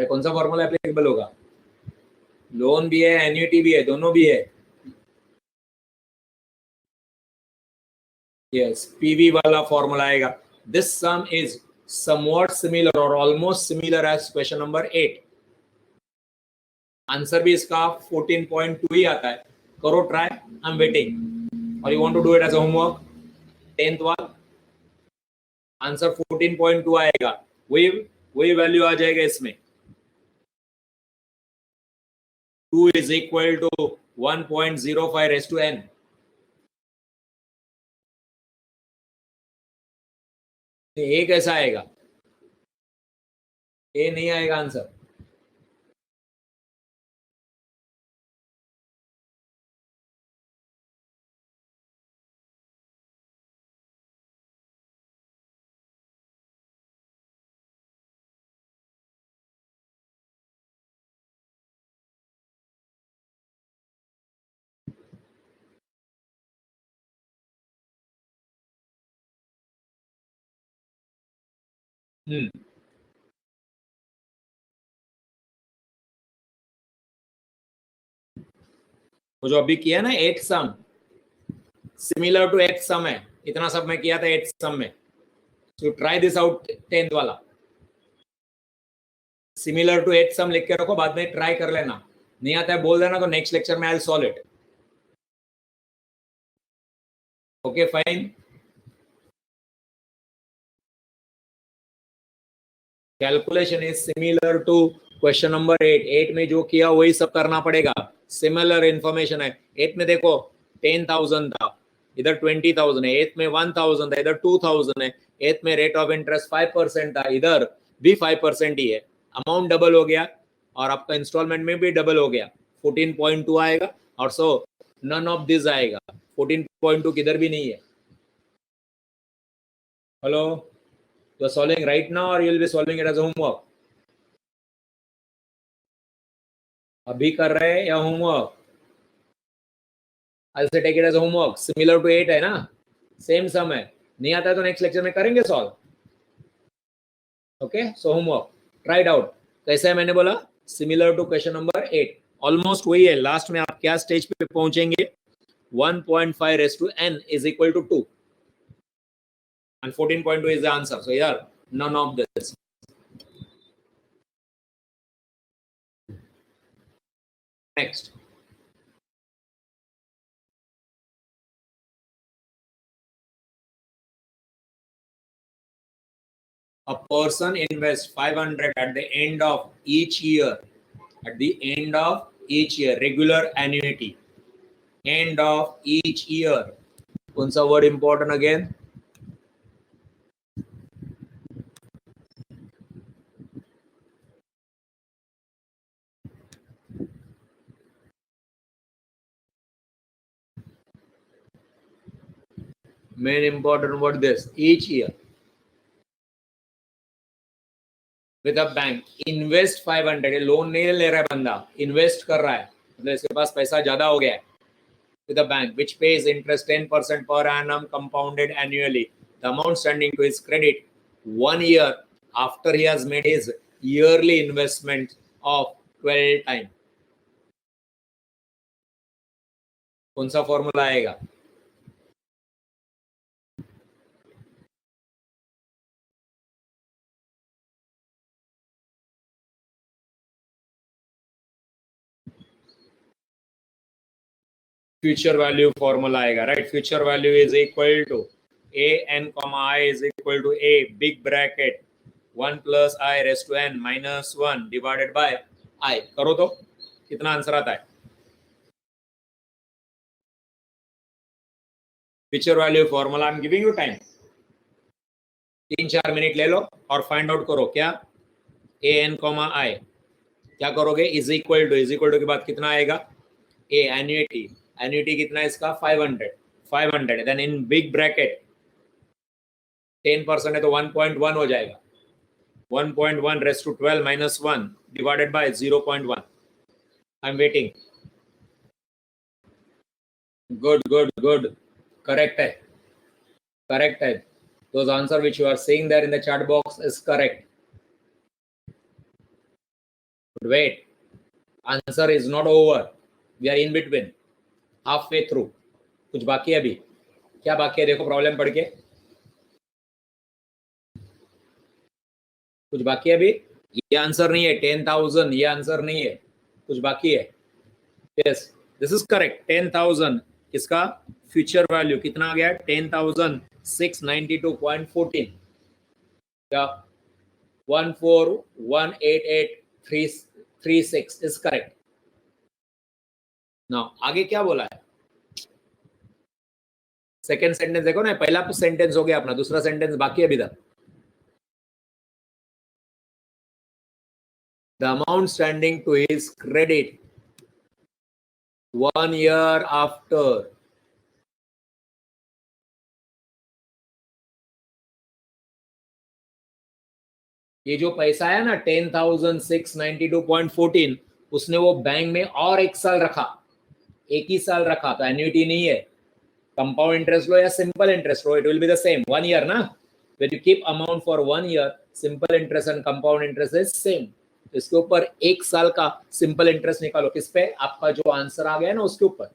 अरे कौन सा फॉर्मूला एप्लीकेबल होगा? लोन भी है, एन्युटी भी है, दोनों भी है। यस, पीवी वाला फॉर्मूला आएगा। This sum is somewhat similar और almost similar as question number 8। Answer भी इसका 14.2 ही आता है। करो ट्राई, आई एम वेटिंग। और you want to do it as a homework? 10th वाला आंसर 14.2 आएगा। वही वैल्यू आ जाएगा इसमें। 2 is equal to 1.05 raised to n। ए कैसा आएगा? ए नहीं आएगा आंसर। वो जो अभी किया ना 8 सम, सिमिलर टू 8 सम है। इतना सब मैं किया था 8 सम में। So try this out 10th वाला। सिमिलर टू 8 सम लिख के रखो, बाद में ट्राई कर लेना। नहीं आता है बोल देना, तो नेक्स्ट लेक्चर में I will solve it. Okay fine. Calculation is similar to question number 8। 8 में जो किया वही सब करना पड़ेगा। सिमिलर इंफॉर्मेशन है। 8 में देखो 10,000 था, इधर 20,000 है। 8 में 1,000 था, इधर 2,000 है। 8 में रेट ऑफ इंटरेस्ट 5% था, इधर भी 5% ही है। अमाउंट डबल हो गया और आपका इंस्टॉलमेंट में भी डबल हो गया। 14.2 आएगा। और सो नन ऑफ दिस आएगा। 14.2 किधर भी नहीं है। Hello, you are solving right now और you will be solving it as homework? अभी कर रहे हैं या homework? I say take it as homework. Similar to 8 है ना, सेम सम है। नहीं आता है तो नेक्स्ट लेक्चर में करेंगे solve. Okay, so homework tried out. कैसे है मैंने बोला? Similar to question number 8, almost वही है। लास्ट में आप क्या स्टेज पे पहुंचेंगे? 1.5 raised to n is equal to 2 and 14.2 is the answer. So here none of this. Next, a person invests 500 at the end of each year. At the end of each year, regular annuity. End of each year. कौन सा word important again? Main important word this, each year. With a bank, invest 500, loan नहीं ले रहा है बंदा, invest कर रहा है, मतलब इसके पास पैसा ज्यादा हो गया है। With a bank which pays interest 10% per annum compounded annually, the amount standing to his credit 1 year after he has made his yearly investment of 12 times. कौन सा फॉर्मूला आएगा? फ्यूचर वैल्यू फॉर्मूला आएगा, right? Future value is equal to a n comma I is equal to a big bracket 1 plus I raised to n minus 1 divided by I। करो तो कितना answer आता है? Future value formula, I am giving you time, 3-4 minute ले लो और find out करो। क्या? a n comma I, क्या करोगे? इज इक्वल टू के बाद कितना आएगा? ए एन्युटी, एन्युटी कितना है इसका? 500। देन इन बिग ब्रैकेट 10% है तो 1.1 हो जाएगा। 1.1 raised to 12 minus 1 divided by 0.1। I am waiting. Good good good, correct है, करेक्ट है। those answer which you are seeing there in the chat box is correct. wait, answer is not over. We are in between, halfway through. कुछ बाकी है अभी? क्या बाकी है देखो प्रॉब्लम पढ़ के. कुछ बाकी है अभी? ये आंसर नहीं है 10,000, ये आंसर नहीं है, कुछ बाकी है. Yes, this is correct. 10,000 इसका फ्यूचर वैल्यू कितना आ गया? 10,692.14 या 14,188,336 इज करेक्ट. नाउ आगे क्या बोला है? सेकेंड सेंटेंस देखो ना, पहला सेंटेंस हो गया अपना, दूसरा सेंटेंस बाकी है अभी तक. The amount standing to his credit 1 year after. ये जो पैसा है ना 10,692.14, उसने वो बैंक में और एक साल रखा, एक ही साल रखा, तो एन्युटी नहीं है. कंपाउंड इंटरेस्ट लो या simple interest low, it will be the same. 1 year ना, when you keep amount for 1 year, simple interest and compound interest is same. इसके ऊपर एक साल का सिंपल इंटरेस्ट निकालो. किस पे? आपका जो आंसर आ गया ना उसके ऊपर.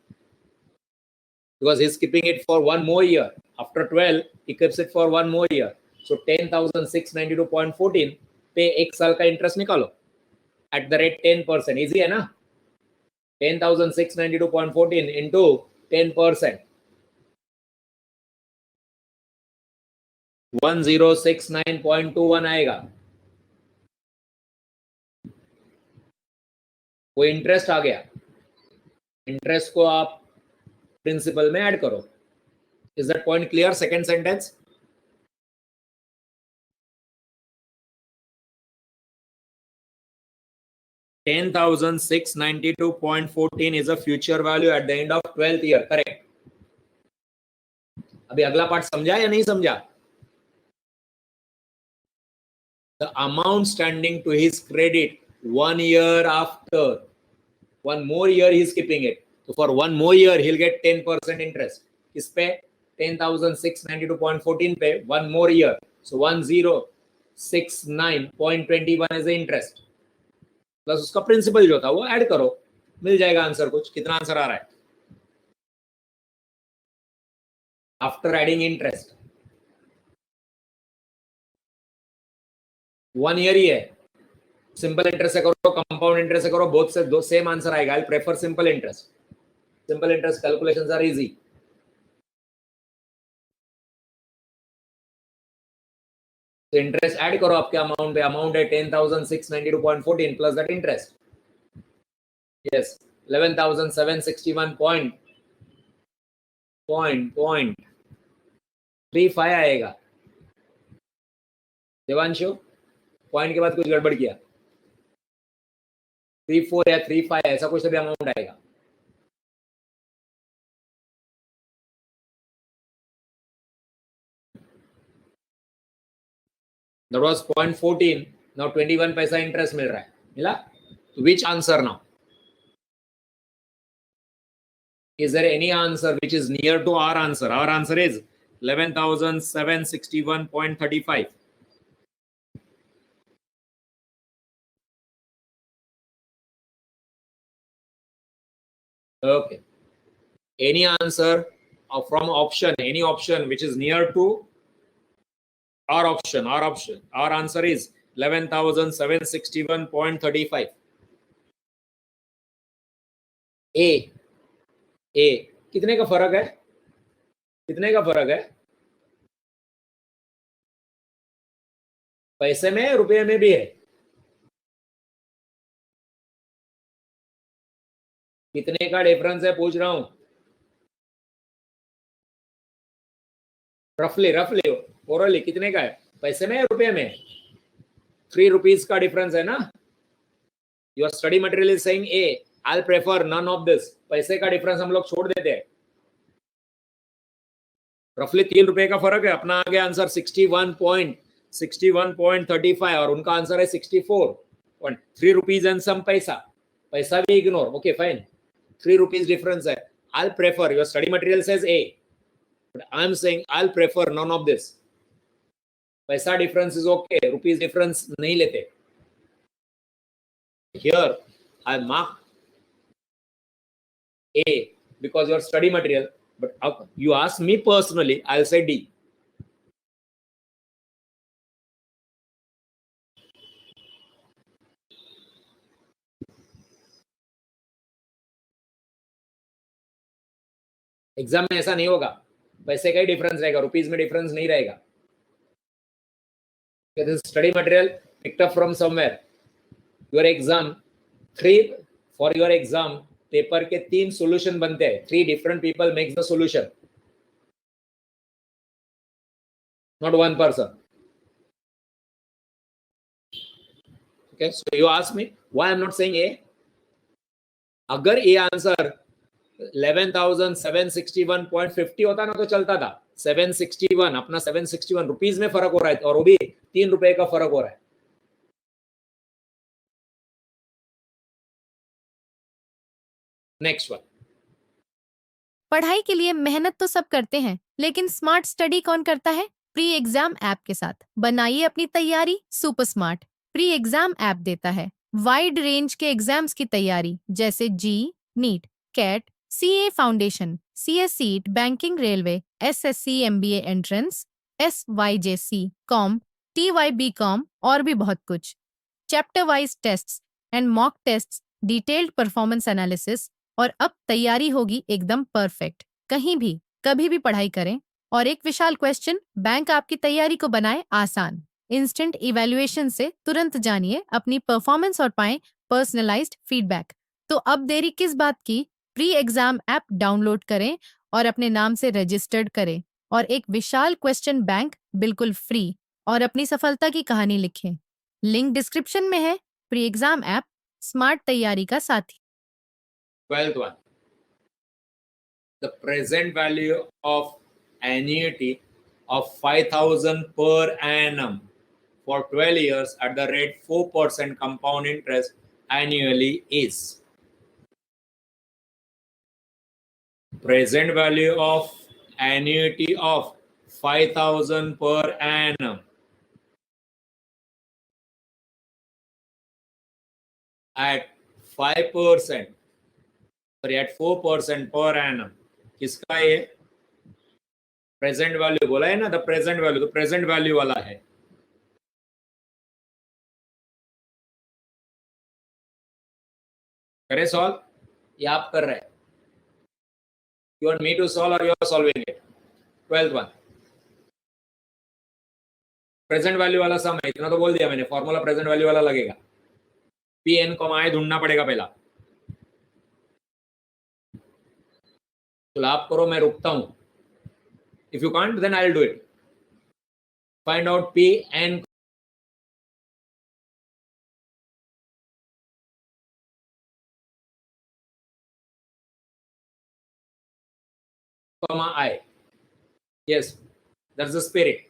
Because he is keeping it for 1 more year. After 12, he keeps it for 1 more year. So 10,692.14 पे एक साल का इंटरेस्ट निकालो at the rate 10%. इजी है ना? 10,692.14 into 10%. 1069.21 आएगा. वो इंटरेस्ट आ गया. इंटरेस्ट को आप प्रिंसिपल में ऐड करो. Is that point clear? Second sentence. $10,692.14 is a future value at the end of 12th year. Correct. अभी अगला पार्ट समझा या नहीं समझा? The amount standing to his credit 1 year after. 1 more year he is keeping it. So for 1 more year he'll get 10% interest. किस पे? 10,692.14 पे 1 more year. So 1069.21 is the interest. Plus उसका प्रिंसिपल जो था वो ऐड करो, मिल जाएगा आंसर. कुछ कितना आंसर आ रहा है आफ्टर एडिंग इंटरेस्ट? 1 year ही है. सिंपल इंटरेस्ट से करो, कंपाउंड इंटरेस्ट से करो, बोथ से दो सेम आंसर आएगा. I prefer simple interest. Simple interest calculations are easy. तो इंटरेस्ट ऐड करो आपके अमाउंट पे. अमाउंट है 10,692.14 प्लस दैट इंटरेस्ट. यस, 11,761.35 आएगा. देवांशु, पॉइंट के बाद कुछ गड़बड़ किया? 34 या 35 ऐसा कुछ भी अमाउंट आएगा. That was 0.14. Now 21 पैसा इंटरेस्ट मिल रहा है. मिला? तो which answer now? Is there any answer which is near to our answer? Our answer is 11,761.35. Okay. Any answer from option, any option which is near to our option? Our answer is 11,761.35. A कितने का फर्क है? कितने का फर्क है? पैसे में, रुपए में भी है. कितने का डिफरेंस है पूछ रहा हूं. रफली ओरली कितने का है? पैसे में, रुपए में? 3 rupees का डिफरेंस है ना. Your study material is saying A. I prefer none of this. पैसे का डिफरेंस हम लोग छोड़ देते हैं. रफली 3 रुपए का फर्क है. अपना आ गया आंसर 61.35 और उनका आंसर है 64.3 rupees एंड सम पैसा. पैसा भी ignore. Okay fine. 3 rupees difference है. I prefer, your study material says A, but I am saying I prefer none of this. पैसा difference is okay, rupees difference नहीं लेते. Here I mark A because your study material, but you ask me personally, I'll say D. Exam में ऐसा नहीं होगा, पैसे का ही difference रहेगा, रुपीज में डिफरेंस नहीं रहेगा. This study material picked up from somewhere. Your exam, for your exam paper के 3 सॉल्यूशन बनते हैं. 3 different people makes the solution, not one person. Okay, so you ask me why I'm not saying A. अगर A answer 11,761.50 होता ना तो चलता था. 761 अपना 761 रुपीज में फर्क हो रहा है और वो भी 3 रुपए का फर्क हो रहा है. Next one. पढ़ाई के लिए मेहनत तो सब करते हैं, लेकिन स्मार्ट स्टडी कौन करता है? प्री एग्जाम ऐप के साथ बनाइए अपनी तैयारी super smart. Pre exam app देता है वाइड रेंज के एग्जाम्स की तैयारी, जैसे JEE, NEET, CAT, CA foundation, CSEET, banking, railway, SSC, MBA entrance, SYJC, com, TYB com और भी बहुत कुछ. Chapter wise tests and mock tests, detailed performance analysis, और अब तैयारी होगी एकदम परफेक्ट. कहीं भी कभी भी पढ़ाई करें. और एक विशाल क्वेश्चन बैंक आपकी तैयारी को बनाए आसान. इंस्टेंट इवैल्यूएशन से तुरंत जानिए अपनी परफॉर्मेंस और पाएं पर्सनलाइज्ड फीडबैक. तो अब देरी किस बात की? प्री एग्जाम ऐप डाउनलोड करें और अपने नाम से रजिस्टर्ड करें और एक विशाल क्वेश्चन बैंक बिल्कुल फ्री और अपनी सफलता की कहानी लिखें. लिंक डिस्क्रिप्शन में है. प्री एग्जाम ऐप स्मार्ट तैयारी का साथी. 12th one. The present value of annuity of 5,000 per annum for 12 years at the rate 4% compound interest annually is. Present value of annuity of 5,000 per annum at 5%, sorry, at 4% per annum. किसका ये present value बोला है ना? The present value, तो present value वाला है. करे solve या आप कर रहे हैं? You want me to solve or you are solving it? 12th one. Present value वाला सम है, इतना तो बोल दिया मैंने. फॉर्मूला प्रेजेंट वैल्यू वाला लगेगा. पी एन कॉमा आई ढूंढना पड़ेगा पहला. तो आप करो, मैं रुकता हूं. If you can't then I will do it. Find out P N comma I. Yes, that's the spirit.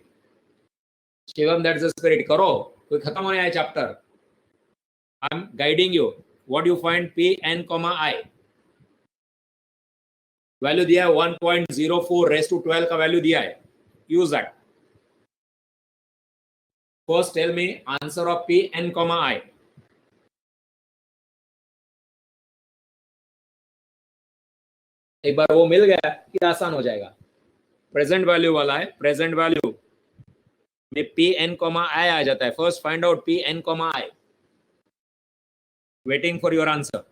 Shivam, that's the spirit. करो, कोई खत्म होने आया chapter. I'm guiding you. What you find? P n comma I. Value दिया है 1.04 raise to 12 का value दिया है. Use that. First tell me answer of P n comma I. एक बार वो मिल गया कि आसान हो जाएगा. प्रेजेंट वैल्यू वाला है. प्रेजेंट वैल्यू में P n comma I आ जाता है. First find out P n comma I. Waiting for your answer.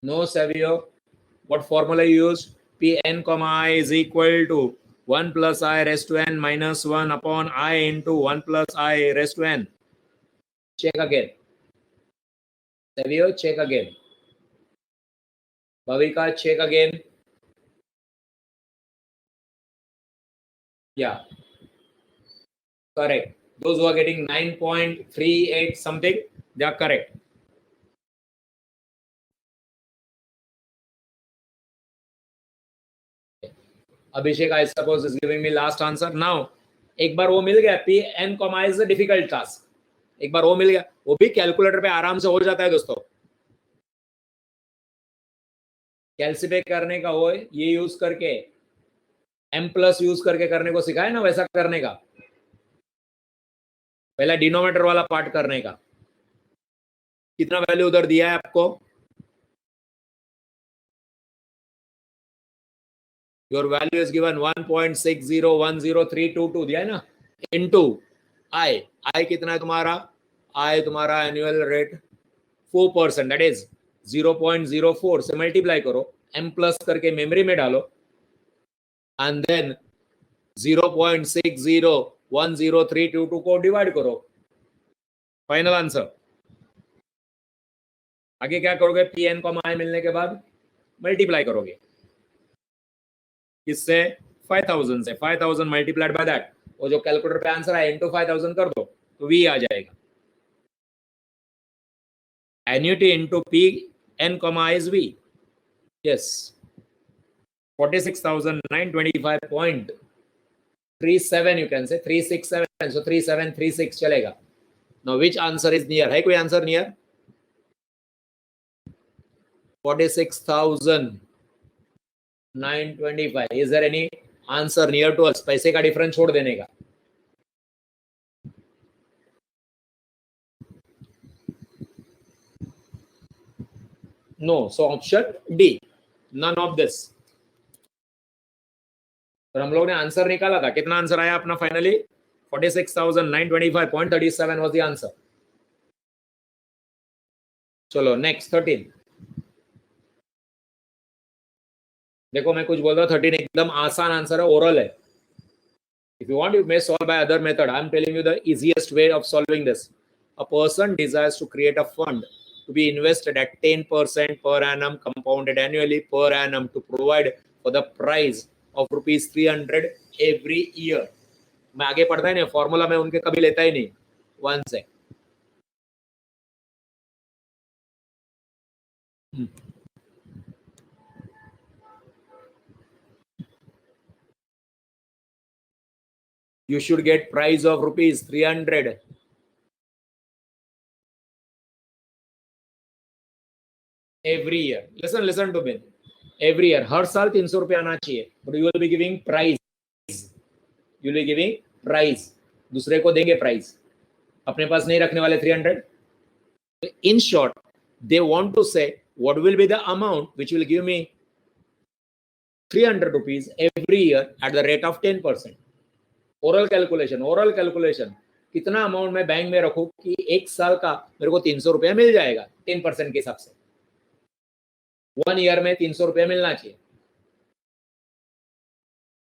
No, Savio. What formula you use? P n comma I is equal to 1 plus I raised to n minus 1 upon I into 1 plus I raised to n. Check again. Savio, check again. Bhavika, check again. Yeah. Correct. Those who are getting 9.38 something, they are correct. Abhishek, I suppose, is giving me last answer. Now, एक बार वो मिल गया. P n comma is a difficult task. एक बार वो मिल गया, वो भी calculator पे आराम से हो जाता है दोस्तों। कैलसिफाई करने का वो ये यूज करके m प्लस यूज करके करने को सिखाया ना, वैसा करने का, पहला डिनोमिनेटर वाला पार्ट करने का। कितना वैल्यू उधर दिया है आपको? योर वैल्यू इज गिवन 1.601032 दिया है ना, इनटू आई। आई कितना है तुम्हारा? आई तुम्हारा एनुअल रेट 4%, दैट इज 0.04 से मल्टीप्लाई करो, m प्लस करके मेमोरी में डालो, एंड देन 0.601032 को डिवाइड करो, फाइनल आंसर। आगे क्या करोगे? पी एन को आई मिलने के बाद मल्टीप्लाई करोगे किससे? 5000 से। 5000 मल्टीप्लाइड बाय दैट, वो जो कैलकुलेटर पे आंसर है इनटू 5000 कर दो तो वी आ जाएगा। Annuity into P N comma is V, yes 46,925.37 you can say 367, so 3736 चलेगा। now which answer is near? है कोई answer near? 46,925, is there any answer near to us? पैसे का डिफरेंस छोड़ देने का। no, so option D, none of this। तो हम लोग ने आंसर निकाला था, कितना आंसर आया अपना फाइनली? 46,925.37 was the answer। चलो नेक्स्ट 13। देखो मैं कुछ बोल रहा हूँ, 13 एकदम आसान आंसर है, ओरल है। If you want, you may solve by other method. I am telling you the easiest way of solving this. A person desires to create a fund to be invested at 10% per annum, compounded annually per annum, to provide for the price of rupees 300 every year. मैं आगे पढ़ता ही नहीं, formula में उनके कभी लेता ही नहीं। One से you should get price of rupees 300 every year। listen to me, every year, हर साल 300 रुपये आना चाहिए, but you will be giving price, you will be giving price, दूसरे को देंगे प्राइस, अपने पास नहीं रखने वाले 300। in short they want to say what will be the amount which will give me 300 rupees every year at the rate of 10%। Oral calculation, कितना amount मैं bank में रखूं कि एक साल का मेरे को 300 रुपया मिल जाएगा 10% के हिसाब से। 1 ईयर में 300 रुपया मिलना चाहिए,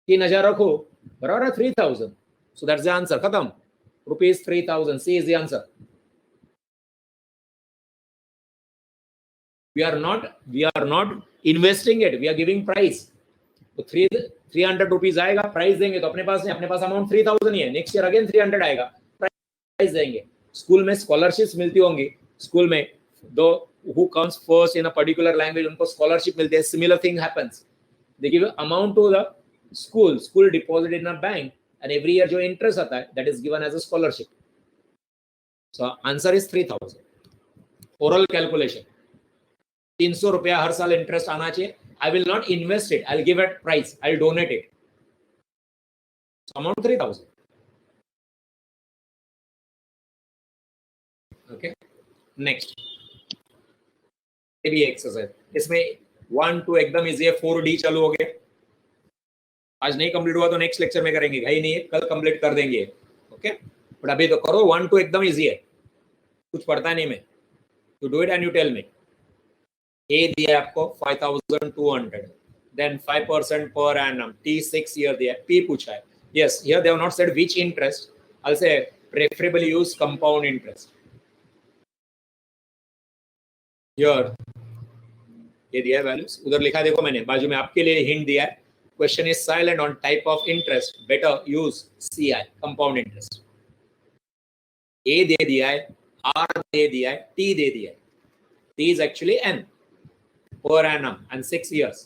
3000 रखो, बराबर 3000, सो दैट्स द आंसर, खत्म, rupees 3000, C is the answer. we are not investing it, we are giving price। तो 300 रुपीज आएगा, प्राइस देंगे तो अपने पास नहीं, अपने पास अमाउंट 3000 ही है, नेक्स्ट ईयर अगेन 300 आएगा, प्राइस देंगे। स्कूल में स्कॉलरशिप्स मिलती होंगी, स्कूल में दो who comes first in a particular language उनको स्कॉलरशिप मिलती है, similar thing happens, they give amount to the school deposit in a bank and every year जो इंटरेस्ट आता है that is given as a scholarship। so answer is 3000। Oral calculation, 300 रुपया हर साल interest आना चाहिए। I will not invest it, I'll give it price, I'll donate it, so amount 3000। okay, next ये भी exercise, इसमें 1 2 एकदम इजी है, 4D चालू हो गया। आज नहीं कंप्लीट हुआ तो नेक्स्ट लेक्चर में करेंगे, भाई नहीं है, कल कंप्लीट कर देंगे। ओके, बट अभी तो करो, 1 2 एकदम इजी है, कुछ पढ़ता नहीं मैं, to do it and you tell me. A दिया आपको 5200, then 5% per annum, T 6 year दिया, पी पूछा है, yes here they have not said which interest, I will say preferably use compound interest. Here ये दिया है वैल्यूज, उधर लिखा देखो मैंने बाजू में, आपके लिए हिंट दिया है, question is silent on type of interest, better use CI, compound interest. A दे दिया है, आर दे दिया है, टी दे दिया है, T is actually an per annum and 6 years।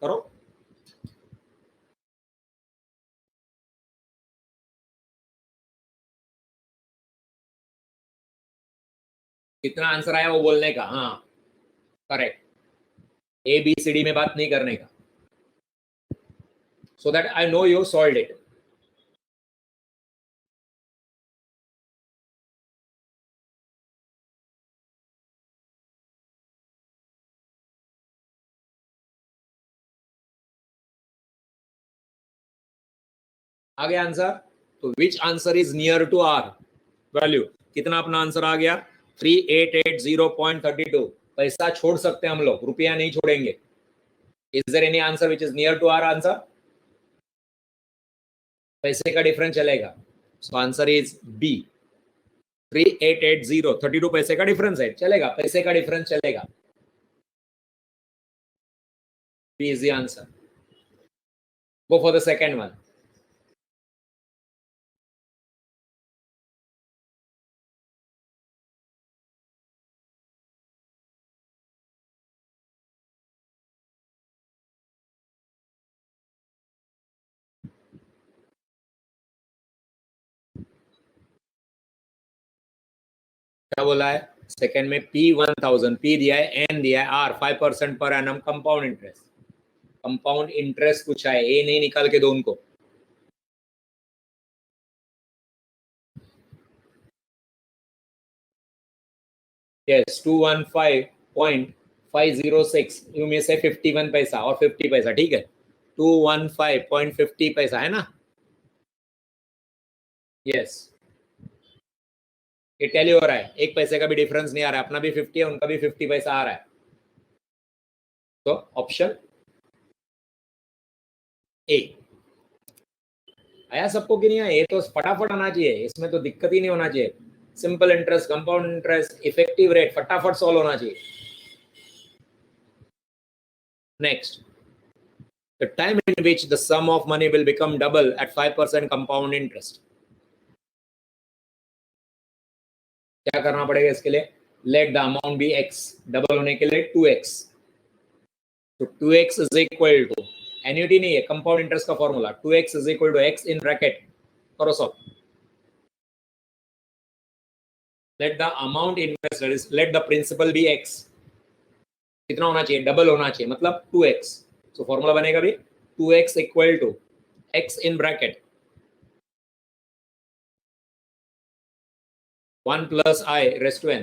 करो। कितना आंसर आया वो बोलने का, हाँ करेक्ट, ABCD में बात नहीं करने का, so that I know you solved it. आ गया आंसर, तो which answer is near to our value, कितना अपना आंसर आ गया 3880.32, पैसा छोड़ सकते हैं हम लोग, रुपया नहीं छोड़ेंगे. Is there any answer which is near to our answer? पैसे का डिफरेंस चलेगा, सो आंसर इज बी 3880, 32 पैसे का डिफरेंस है, चलेगा, पैसे का डिफरेंस चलेगा, B is the answer. Go for the second one. क्या बोला है सेकंड में? P1000, P दिया है, N दिया है, R 5% per annum compound interest. Compound interest पूछा है, ए नहीं निकाल के दो उनको. यस 215.506, यू में से 51 पैसा और 50 पैसा, ठीक है, 215.50 पैसा है ना. यस ये टैली हो रहा है, एक पैसे का भी डिफरेंस नहीं आ रहा है, अपना भी 50 है, उनका भी 50 पैसा आ रहा है. तो ऑप्शन ए आया सबको कि नहीं आया? ये तो फटाफट आना चाहिए, इसमें तो दिक्कत ही नहीं होना चाहिए. Simple interest, compound interest, effective rate, फटाफट सॉल्व होना चाहिए. Next, the time in which the sum of money will become double at 5% compound interest. क्या करना पड़ेगा इसके लिए? Let the amount be x, double होने के लिए 2x, तो 2x is equal to, annuity नहीं है, कंपाउंड इंटरेस्ट का formula, 2x is equal to x in bracket, करो solve. Let the amount invested is, let the principal be x, कितना होना चाहिए? डबल होना चाहिए, मतलब 2x. तो फॉर्मूला बनेगा भी 2x equal to x in bracket 1 plus I raised to n.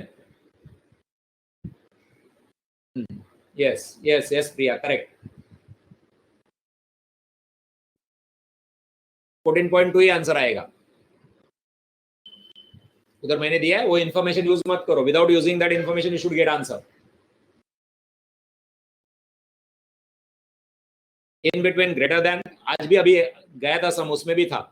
Yes Priya, correct. 14.2 ही आंसर आएगा. उधर मैंने दिया है, वो इंफॉर्मेशन यूज मत करो, without using that information you should get answer. In between greater than, आज भी अभी गया था सम, उसमें भी था.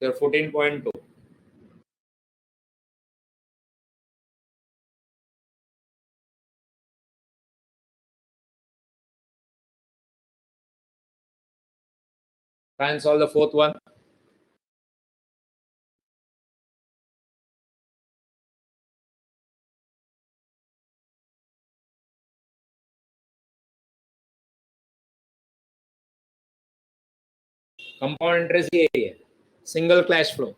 तो 14.2. Try and solve the fourth one. Compound interest ये है, single cash flow,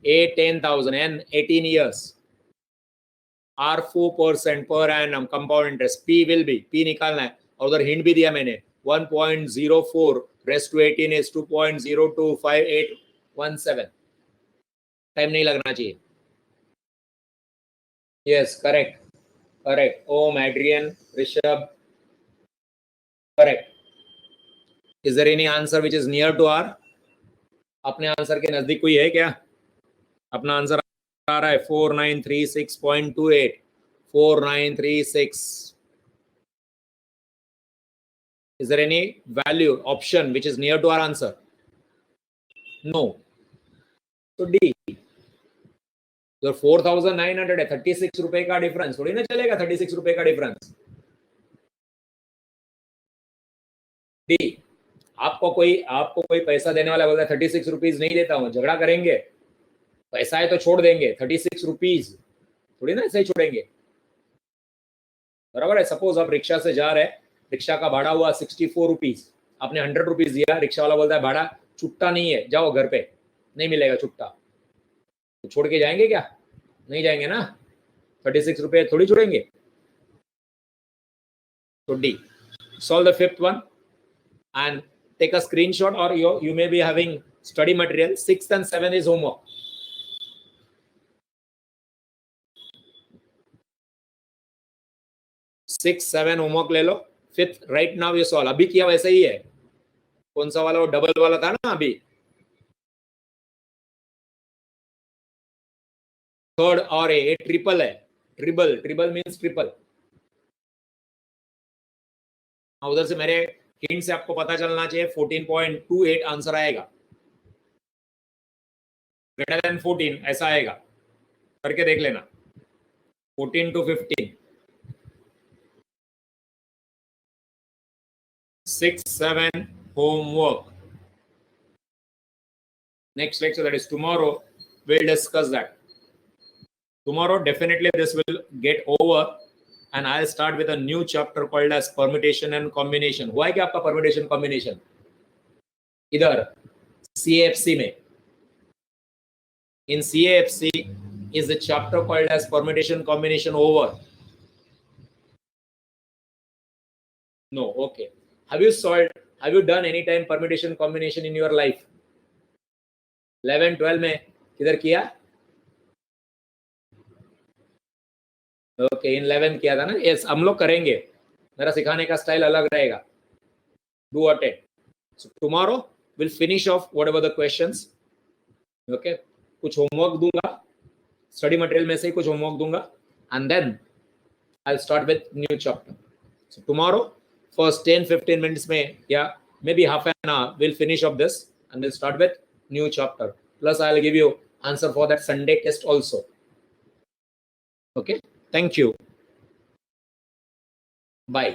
A 10,000, N 18 years, R 4% per annum compound interest, P will be, P निकालना है, और उधर हिंट भी दिया मैंने, 1.04 raised to 18 is 2.025817. टाइम नहीं लगना चाहिए. Yes correct correct. Om, Adrian, Rishabh, correct. Is there any answer which is near to our? अपने आंसर के नजदीक कोई है क्या? अपना आंसर आ रहा है 4936.28, 4936. Is there any value option which is near to our answer? No. So D. तो 4,900 है, 36 रुपए का डिफरेंस थोड़ी ना चलेगा, 36 रुपए का डिफरेंस. डी. आपको कोई पैसा देने वाला बोलता है 36 रुपीज नहीं देता हूँ, झगड़ा करेंगे, पैसा है तो छोड़ देंगे, 36 रुपीज थोड़ी ना ऐसे ही छोड़ेंगे. बराबर है। सपोज आप रिक्शा से जा रहे हैं, रिक्शा का भाड़ा हुआ 64 रुपीज, आपने 100 रुपीज दिया, रिक्शा वाला बोलता है भाड़ा छुट्टा नहीं है, जाओ घर पे, नहीं मिलेगा छुट्टा, तो छोड़ के जाएंगे क्या? नहीं जाएंगे ना, 36 रुपए थोड़ी छोड़ेंगे। तो D, solve the fifth one and take a screenshot, or you may be having study material. 6th and 7th is homework. 6, 7 homework ले लो, 5th राइट नाउ ये सॉल्व, अभी किया वैसा ही है। कौन सा वाला? वो डबल वाला था ना अभी। थर्ड और ए ट्रिपल है, ट्रिपल, ट्रिपल मीन्स ट्रिपल। उधर से मेरे हिंट से आपको पता चलना चाहिए 14.28 आंसर आएगा, ग्रेटर देन 14 ऐसा आएगा, करके देख लेना। 14 to 15, 6, 7 homework. Next lecture, that is tomorrow, we'll discuss that. Tomorrow definitely this will get over and I'll start with a new chapter called as permutation and combination. हुआ है क्या आपका permutation combination इधर CAFC में? In CAFC is the chapter called as permutation combination over? No. Okay. Have you done any time permutation combination in your life? 11, 12 में किधर किया? Okay, इन 11 किया था ना? यस, हम लोग करेंगे, मेरा सिखाने का स्टाइल अलग रहेगा। Do attend. So tomorrow will finish off whatever the questions. Okay, कुछ होमवर्क दूंगा, स्टडी मटेरियल में से ही कुछ होमवर्क दूंगा, and then I will start with new chapter. So tomorrow first 10-15 minutes में या maybe half an hour will finish off this and will start with new chapter, plus I will give you answer for that Sunday test also. Okay, thank you, bye.